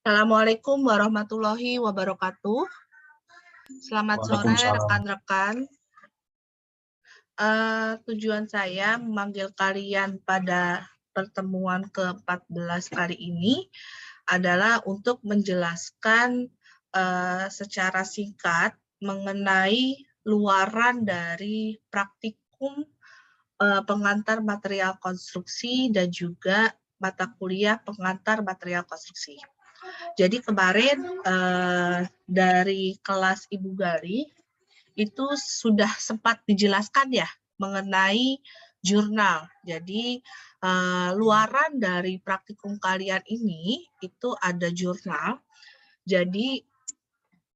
Assalamualaikum warahmatullahi wabarakatuh. Selamat sore Waalaikumsalam. rekan-rekan. Tujuan saya memanggil kalian pada pertemuan ke-14 kali ini adalah untuk menjelaskan secara singkat mengenai luaran dari praktikum pengantar material konstruksi dan juga mata kuliah pengantar material konstruksi. Jadi kemarin dari kelas Ibu Gali itu sudah sempat dijelaskan ya mengenai jurnal. Jadi luaran dari praktikum kalian ini itu ada jurnal. Jadi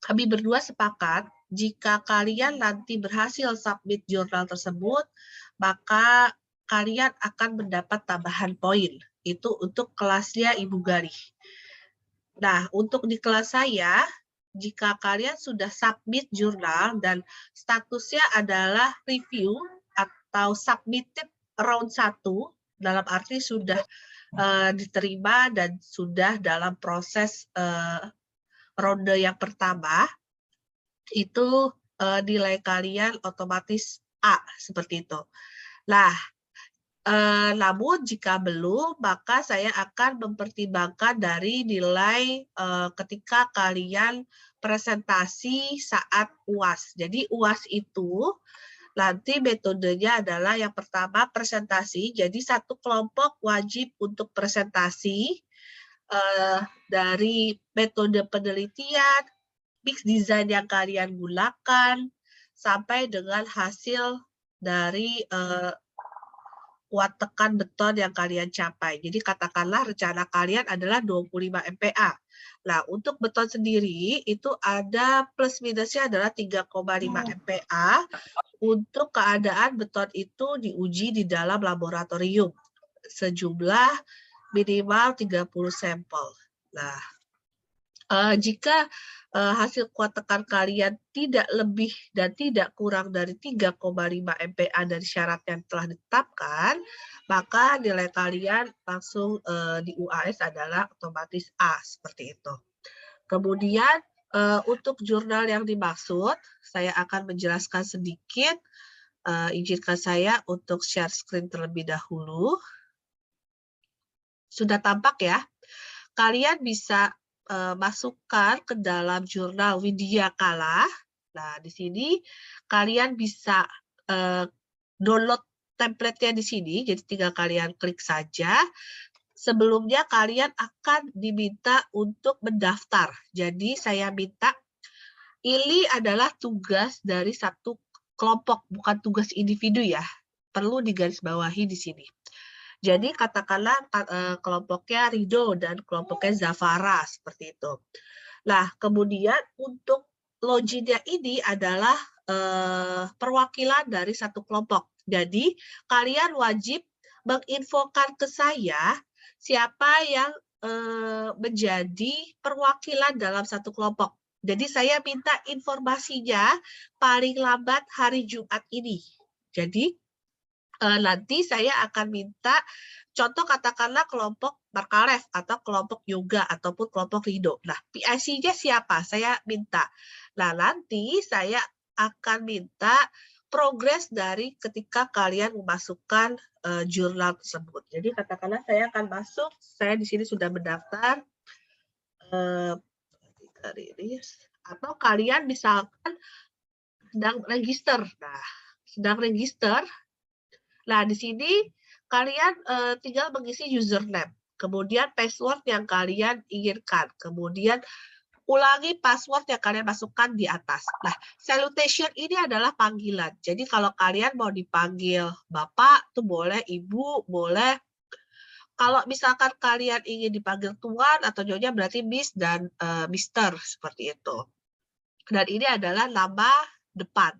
kami berdua sepakat jika kalian nanti berhasil submit jurnal tersebut, maka kalian akan mendapat tambahan poin. Itu untuk kelasnya Ibu Gali. Nah, untuk di kelas saya, jika kalian sudah submit jurnal dan statusnya adalah review atau submitted round 1, dalam arti sudah diterima dan sudah dalam proses ronde yang pertama, itu nilai kalian otomatis A, seperti itu. Nah, namun jika belum, maka saya akan mempertimbangkan dari nilai ketika kalian presentasi saat UAS. Jadi UAS itu nanti metodenya adalah yang pertama presentasi. Jadi satu kelompok wajib untuk presentasi dari metode penelitian, mix design yang kalian gunakan, sampai dengan hasil dari kuat tekan beton yang kalian capai. Jadi katakanlah rencana kalian adalah 25 MPa. Nah, untuk beton sendiri itu ada plus minusnya adalah 3,5 MPa untuk keadaan beton itu diuji di dalam laboratorium sejumlah minimal 30 sampel. Nah, jika hasil kuat tekan kalian tidak lebih dan tidak kurang dari 3,5 MPa dari syarat yang telah ditetapkan, maka nilai kalian langsung di UAS adalah otomatis A, seperti itu. Kemudian untuk jurnal yang dimaksud, saya akan menjelaskan sedikit. Izinkan saya untuk share screen terlebih dahulu. Sudah tampak ya? Kalian bisa masukkan ke dalam jurnal Widya Kala. Nah, di sini kalian bisa download template-nya di sini, jadi tinggal kalian klik saja. Sebelumnya kalian akan diminta untuk mendaftar. Jadi saya minta, ini adalah tugas dari satu kelompok, bukan tugas individu ya. Perlu digarisbawahi di sini. Jadi katakanlah kelompoknya Rido dan kelompoknya Zafara, seperti itu. Nah, kemudian untuk loginnya ini adalah perwakilan dari satu kelompok. Jadi kalian wajib menginfokan ke saya siapa yang menjadi perwakilan dalam satu kelompok. Jadi saya minta informasinya paling lambat hari Jumat ini. Jadi nanti saya akan minta contoh katakanlah kelompok Markalef atau kelompok Yoga ataupun kelompok Rido. Nah, PIC-nya siapa? Saya minta. Nah, nanti saya akan minta progres dari ketika kalian memasukkan jurnal tersebut. Jadi katakanlah saya akan masuk, saya di sini sudah mendaftar, atau kalian misalkan sedang register. Nah, sedang register. Nah, di sini kalian tinggal mengisi username, kemudian password yang kalian inginkan, kemudian ulangi password yang kalian masukkan di atas. Nah, salutation ini adalah panggilan. Jadi kalau kalian mau dipanggil Bapak, tuh boleh, Ibu, boleh. Kalau misalkan kalian ingin dipanggil Tuan atau Nyonya berarti Miss dan Mister, seperti itu. Dan ini adalah nama depan.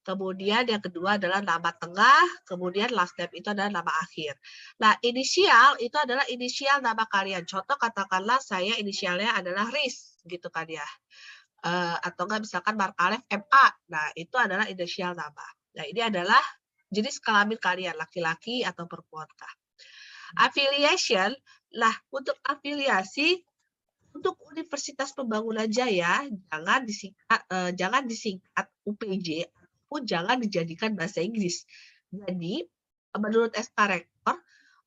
Kemudian yang kedua adalah nama tengah, kemudian last name itu adalah nama akhir. Nah, inisial itu adalah inisial nama kalian. Contoh katakanlah saya inisialnya adalah Riz, gitu kan ya. Atau enggak misalkan Markalef MA. Nah, itu adalah inisial nama. Nah, ini adalah jenis kelamin kalian, laki-laki atau perempuan kah. Affiliation, nah untuk afiliasi untuk Universitas Pembangunan Jaya jangan disingkat UPJ ataupun jangan dijadikan bahasa Inggris. Jadi menurut SK Rektor,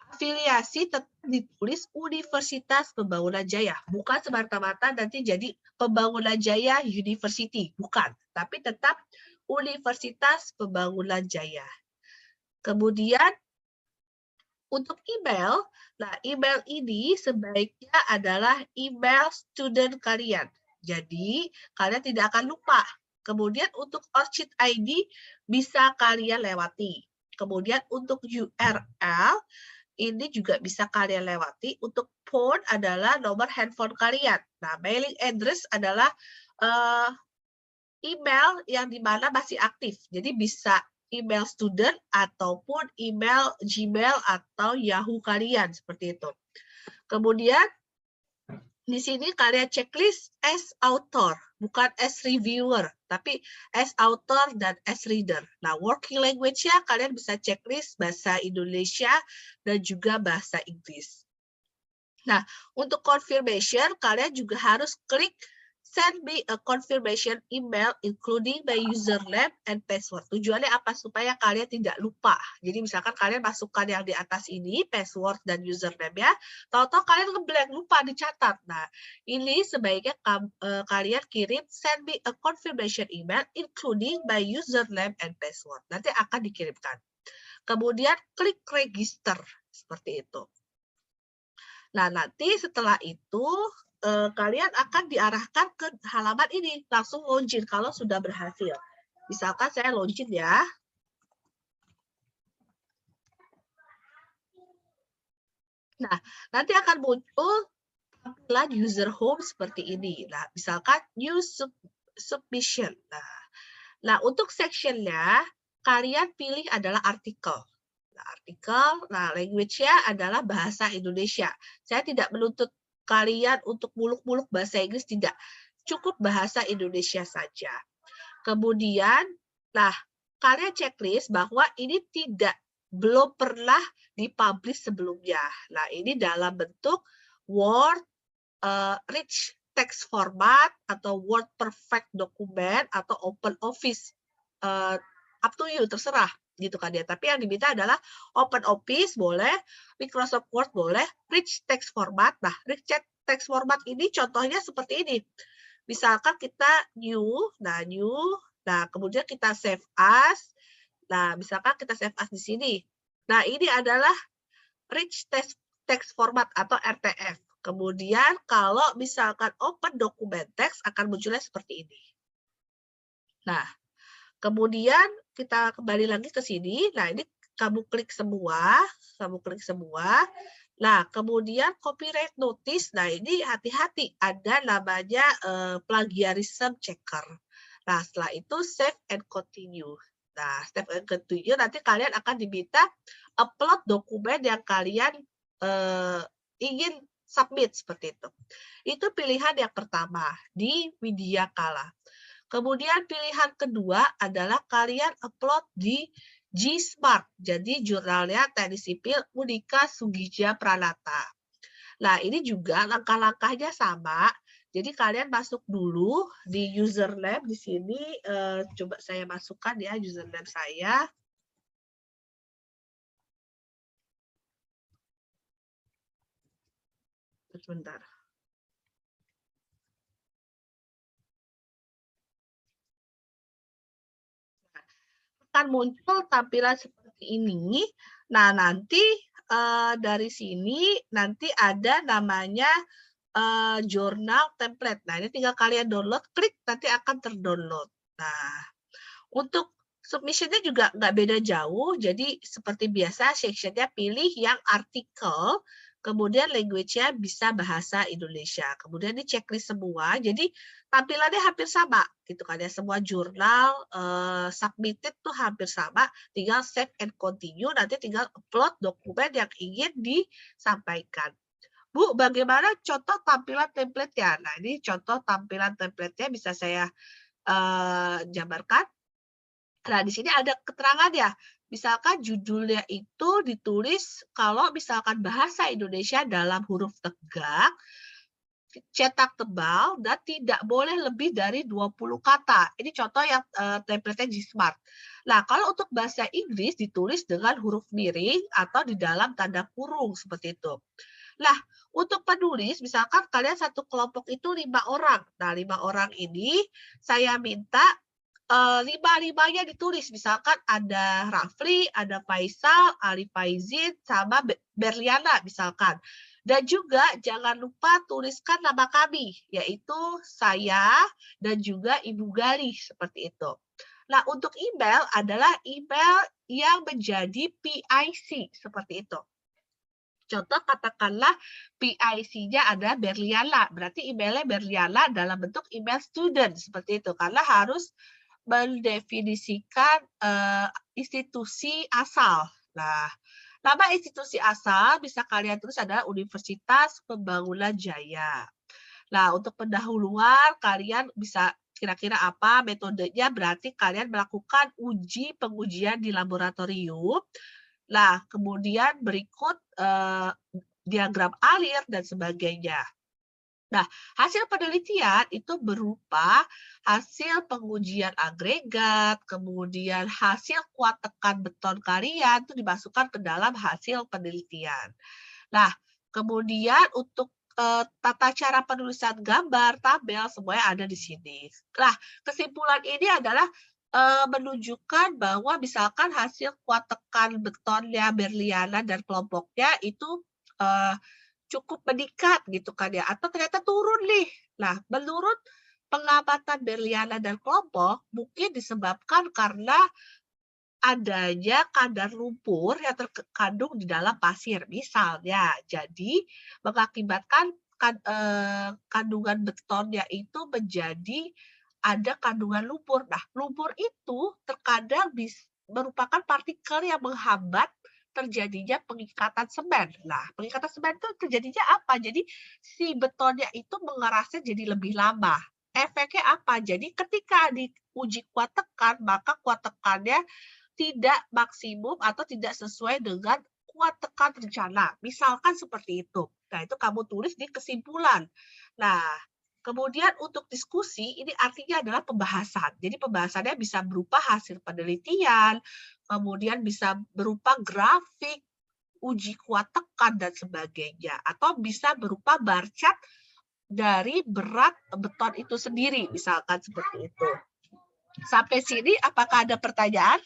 afiliasi tetap ditulis Universitas Pembangunan Jaya, bukan semata-mata nanti jadi Pembangunan Jaya University, bukan, tapi tetap Universitas Pembangunan Jaya. Kemudian untuk email, nah email ini sebaiknya adalah email student kalian. Jadi kalian tidak akan lupa. Kemudian untuk Orchid ID bisa kalian lewati. Kemudian untuk URL ini juga bisa kalian lewati. Untuk phone adalah nomor handphone kalian. Nah, mailing address adalah email yang dimana masih aktif. Jadi bisa email student ataupun email Gmail atau Yahoo kalian seperti itu. Kemudian di sini kalian checklist as author, bukan as reviewer, tapi as author dan as reader. Nah, working language-nya kalian bisa checklist bahasa Indonesia dan juga bahasa Inggris. Nah, untuk confirmation, kalian juga harus klik send me a confirmation email including my username and password. Tujuannya apa? Supaya kalian tidak lupa. Jadi misalkan kalian masukkan yang di atas ini, password dan username ya, tahu-tahu kalian ngeblank, lupa dicatat. Nah, ini sebaiknya kalian kirim send me a confirmation email including my username and password. Nanti akan dikirimkan. Kemudian klik register, seperti itu. Nah, nanti setelah itu kalian akan diarahkan ke halaman ini, langsung login kalau sudah berhasil. Misalkan saya login ya. Nah, nanti akan muncul tampilan user home seperti ini. Nah, misalkan new submission. Nah, untuk sectionnya, kalian pilih adalah artikel. Nah, language-nya adalah bahasa Indonesia. Saya tidak menuntut kalian untuk muluk-muluk bahasa Inggris, tidak. Cukup bahasa Indonesia saja. Kemudian, nah, kalian checklist bahwa ini belum pernah dipublish sebelumnya. Nah, ini dalam bentuk Word, rich text format, atau Word perfect document, atau Open Office. Up to you, terserah gitu kan ya. Tapi yang diminta adalah Open Office boleh, Microsoft Word boleh, rich text format. Nah, rich text format ini contohnya seperti ini. Misalkan kita new, nah kemudian kita save as. Nah, misalkan kita save as di sini. Nah, ini adalah rich text format atau RTF. Kemudian kalau misalkan open document text akan munculnya seperti ini. Nah, kemudian kita kembali lagi ke sini. Nah, ini kamu klik semua. Nah, kemudian copyright notice. Nah, ini hati-hati. Ada namanya plagiarism checker. Nah, setelah itu save and continue. Nah, save and continue nanti kalian akan diminta upload dokumen yang kalian ingin submit seperti itu. Itu pilihan yang pertama di Widyakala. Kemudian pilihan kedua adalah kalian upload di G-Smart. Jadi jurnalnya Teknik Sipil Unika Sugija Pranata. Nah, ini juga langkah-langkahnya sama. Jadi kalian masuk dulu di username di sini. Coba saya masukkan ya username saya. Sebentar. Akan muncul tampilan seperti ini. Nah, nanti dari sini nanti ada namanya jurnal template. Nah, ini tinggal kalian download, klik nanti akan terdownload. Nah, untuk submission-nya juga nggak beda jauh. Jadi seperti biasa, section-nya pilih yang artikel, kemudian language-nya bisa bahasa Indonesia. Kemudian ini checklist semua. Jadi tampilannya hampir sama gitu kan ya. Semua jurnal submitted tuh hampir sama. Tinggal save and continue, nanti tinggal upload dokumen yang ingin disampaikan. Bu, bagaimana contoh tampilan template-nya? Nah, ini contoh tampilan template-nya bisa saya jabarkan. Nah, di sini ada keterangan ya. Misalkan judulnya itu ditulis kalau misalkan bahasa Indonesia dalam huruf tegak, cetak tebal dan tidak boleh lebih dari 20 kata. Ini contoh yang template-nya Gmart. Nah, kalau untuk bahasa Inggris ditulis dengan huruf miring atau di dalam tanda kurung seperti itu. Nah, untuk penulis, misalkan kalian satu kelompok itu 5 orang. Nah, 5 orang ini saya minta lima-limanya ditulis. Misalkan ada Rafli, ada Faisal, Ali Faizin, sama Berliana misalkan. Dan juga jangan lupa tuliskan nama kami, yaitu saya dan juga Ibu Galih, seperti itu. Nah, untuk email adalah email yang menjadi PIC, seperti itu. Contoh katakanlah PIC-nya ada Berliana, berarti emailnya Berliana dalam bentuk email student, seperti itu. Karena harus mendefinisikan institusi asal. Nah, nama institusi asal bisa kalian tulis adalah Universitas Pembangunan Jaya. Nah, untuk pendahuluan kalian bisa kira-kira apa metodenya, berarti kalian melakukan pengujian di laboratorium. Nah, kemudian berikut diagram alir dan sebagainya. Nah, hasil penelitian itu berupa hasil pengujian agregat, kemudian hasil kuat tekan beton kalian itu dimasukkan ke dalam hasil penelitian. Nah, kemudian untuk tata cara penulisan gambar, tabel, semuanya ada di sini. Nah, kesimpulan ini adalah menunjukkan bahwa misalkan hasil kuat tekan betonnya Berliana dan kelompoknya itu cukup meningkat gitu kan ya, atau ternyata turun nih. Nah, menurut pengamatan Berliana dan kelompok, mungkin disebabkan karena adanya kadar lumpur yang terkandung di dalam pasir, misalnya. Jadi, mengakibatkan kandungan betonnya itu menjadi ada kandungan lumpur. Nah, lumpur itu terkadang merupakan partikel yang menghambat terjadinya pengikatan semen. Nah, pengikatan semen itu terjadinya apa? Jadi si betonnya itu mengerasnya jadi lebih lama. Efeknya apa? Jadi ketika diuji kuat tekan, maka kuat tekannya tidak maksimum atau tidak sesuai dengan kuat tekan rencana. Misalkan seperti itu. Nah, itu kamu tulis di kesimpulan. Nah, kemudian untuk diskusi, ini artinya adalah pembahasan. Jadi pembahasannya bisa berupa hasil penelitian, kemudian bisa berupa grafik, uji kuat tekan, dan sebagainya. Atau bisa berupa bar chart dari berat beton itu sendiri, misalkan seperti itu. Sampai sini, apakah ada pertanyaan?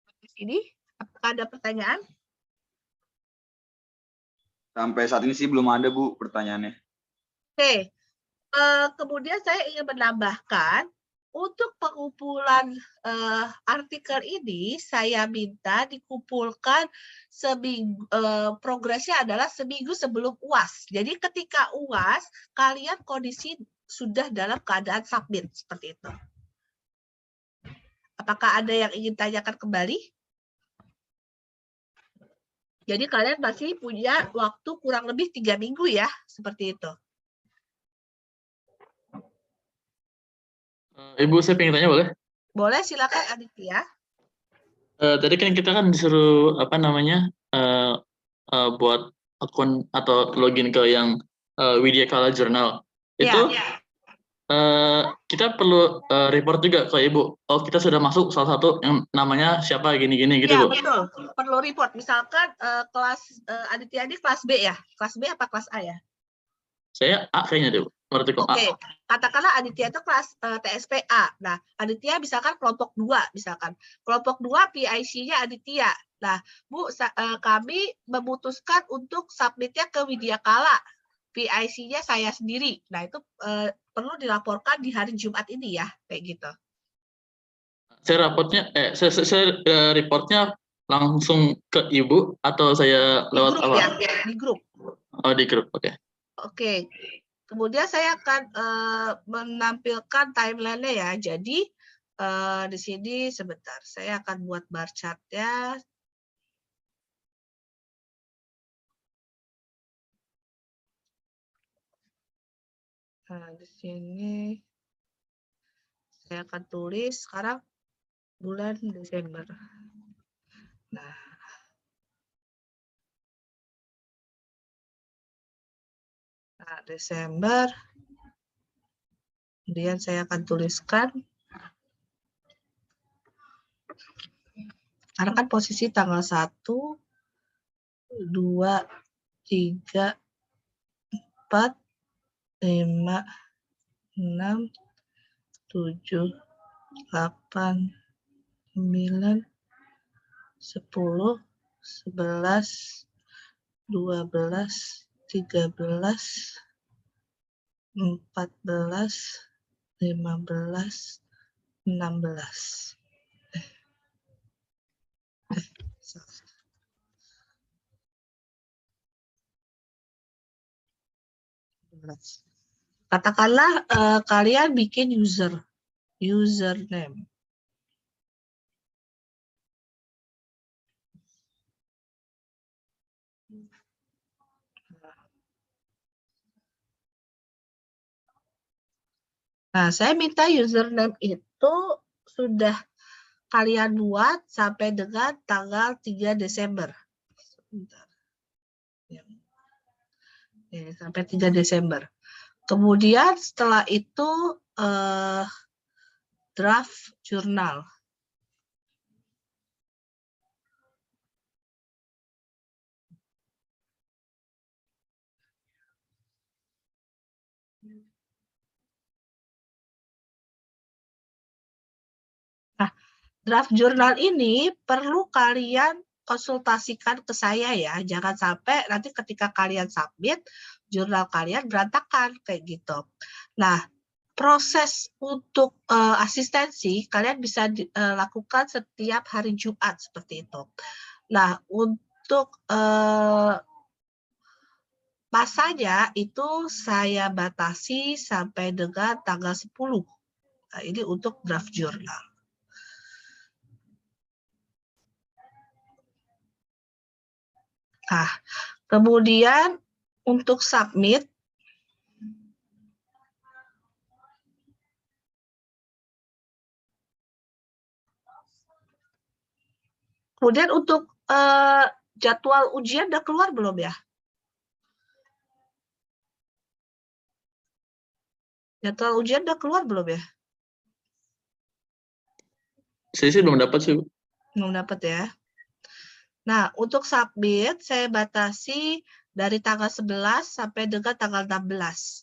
Sampai sini, apakah ada pertanyaan? Sampai saat ini sih belum ada, Bu, pertanyaannya. Oke, kemudian saya ingin menambahkan, untuk pengumpulan artikel ini, saya minta dikumpulkan seminggu, progresnya adalah seminggu sebelum UAS. Jadi ketika UAS, kalian kondisi sudah dalam keadaan submit, seperti itu. Apakah ada yang ingin tanyakan kembali? Jadi kalian masih punya waktu kurang lebih 3 minggu ya, seperti itu. Ibu, saya pengen tanya boleh? Boleh, silakan Aditya. Tadi kan kita kan disuruh apa namanya buat akun atau login ke yang Widya Kala Journal. Itu kita perlu report juga ke Ibu. Oh, kita sudah masuk salah satu yang namanya siapa gini-gini gitu, Ya, Bu. betul. Perlu report. Misalkan kelas Aditya ini kelas B ya? Kelas B apa kelas A ya? Saya A kayaknya deh, Bu. Oke, katakanlah Aditya itu kelas TSPA. Nah, Aditya misalkan kelompok 2 misalkan. Kelompok 2 PIC-nya Aditya. Nah, Bu, kami memutuskan untuk submit-nya ke Widya Kala. PIC-nya saya sendiri. Nah, itu perlu dilaporkan di hari Jumat ini ya, kayak gitu. Saya reportnya langsung ke Ibu atau saya lewat di grup apa? Ya, di grup. Oh, di grup, oke. Oke. Kemudian saya akan menampilkan timeline-nya ya. Jadi di sini sebentar, saya akan buat bar chart-nya. Nah, di sini saya akan tulis sekarang bulan Desember. Nah, Desember. Kemudian saya akan tuliskan, karena kan posisi tanggal 1, 2, 3, 4, 5, 6, 7, 8, 9, 10, 11, 12, 13, 14, 15, 16. Katakanlah kalian bikin username. Nah, saya minta username itu sudah kalian buat sampai dengan tanggal 3 Desember. Sebentar. Ya, sampai 3 Desember. Kemudian setelah itu draft jurnal. Nah, draft jurnal ini perlu kalian konsultasikan ke saya ya. Jangan sampai nanti ketika kalian submit, jurnal kalian berantakan kayak gitu. Nah, proses untuk asistensi kalian bisa lakukan setiap hari Jumat seperti itu. Nah, untuk masanya itu saya batasi sampai dengan tanggal 10. Nah, ini untuk draft jurnal. Nah, kemudian untuk submit, kemudian untuk jadwal ujian udah keluar belum ya? Jadwal ujian udah keluar belum ya? Saya sih belum dapat sih, Bu. Belum dapat ya. Nah, untuk submit saya batasi dari tanggal 11 sampai dengan tanggal 16.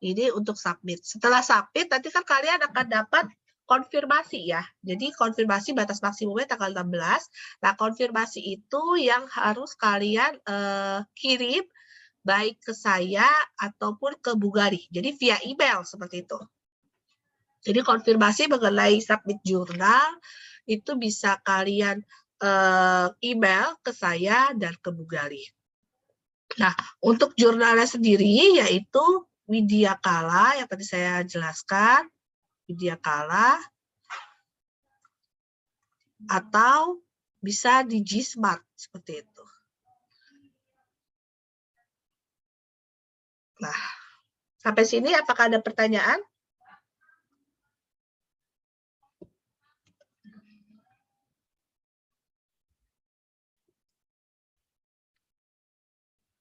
Ini untuk submit. Setelah submit, nanti kan kalian akan dapat konfirmasi ya. Jadi konfirmasi batas maksimumnya tanggal 16. Nah, konfirmasi itu yang harus kalian kirim baik ke saya ataupun ke Bugari. Jadi via email seperti itu. Jadi konfirmasi mengenai submit jurnal itu bisa kalian email ke saya dan ke Bugari. Nah, untuk jurnalnya sendiri yaitu Widya Kala yang tadi saya jelaskan, Widya Kala, atau bisa di G-Smart seperti itu. Nah, sampai sini apakah ada pertanyaan?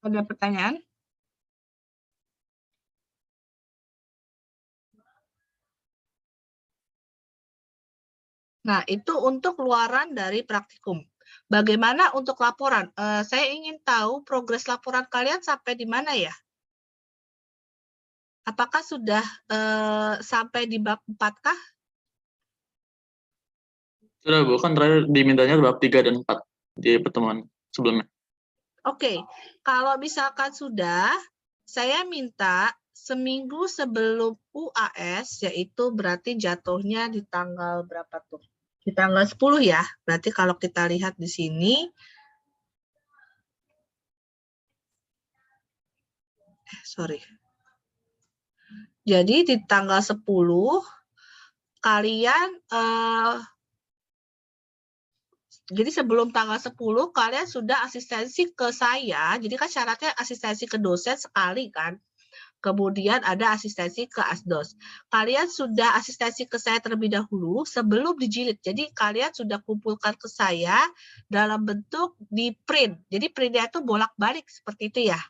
Ada pertanyaan? Nah, itu untuk luaran dari praktikum. Bagaimana untuk laporan? Saya ingin tahu progres laporan kalian sampai di mana ya? Apakah sudah sampai di bab 4 kah? Sudah, Bu. Kan terakhir dimintanya bab 3 dan 4 di pertemuan sebelumnya. Oke, kalau misalkan sudah, saya minta seminggu sebelum UAS, yaitu berarti jatuhnya di tanggal berapa tuh? Di tanggal 10 ya. Berarti kalau kita lihat di sini, sorry. Jadi di tanggal 10, kalian, jadi sebelum tanggal 10, kalian sudah asistensi ke saya, jadi kan syaratnya asistensi ke dosen sekali kan. Kemudian ada asistensi ke Asdos. Kalian sudah asistensi ke saya terlebih dahulu sebelum dijilid. Jadi kalian sudah kumpulkan ke saya dalam bentuk di print. Jadi printnya itu bolak-balik seperti itu ya.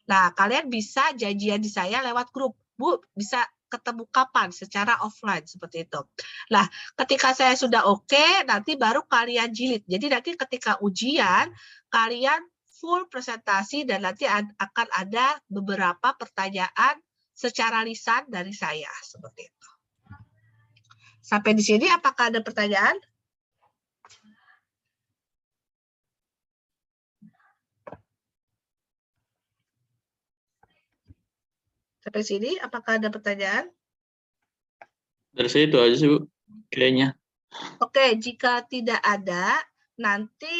Nah, kalian bisa janjian di saya lewat grup. Bu, bisa ketemu kapan secara offline seperti itu. Nah, ketika saya sudah oke, nanti baru kalian jilid. Jadi nanti ketika ujian, kalian full presentasi dan nanti akan ada beberapa pertanyaan secara lisan dari saya seperti itu. Sampai di sini apakah ada pertanyaan? Sampai sini apakah ada pertanyaan? Dari saya itu aja sih, Bu, kayaknya. Oke, jika tidak ada, nanti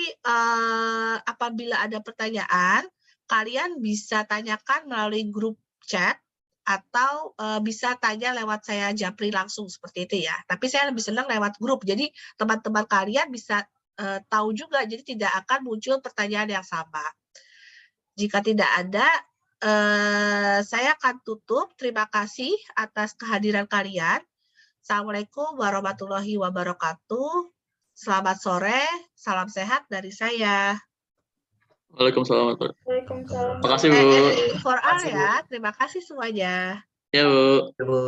apabila ada pertanyaan, kalian bisa tanyakan melalui grup chat atau bisa tanya lewat saya Japri langsung seperti itu ya. Tapi saya lebih senang lewat grup, jadi teman-teman kalian bisa tahu juga, jadi tidak akan muncul pertanyaan yang sama. Jika tidak ada, saya akan tutup. Terima kasih atas kehadiran kalian. Assalamualaikum warahmatullahi wabarakatuh. Selamat sore, salam sehat dari saya. Waalaikumsalam. Waalaikumsalam. Makasih, Bu. For all ya, terima kasih semuanya. Ya, Bu. Bu.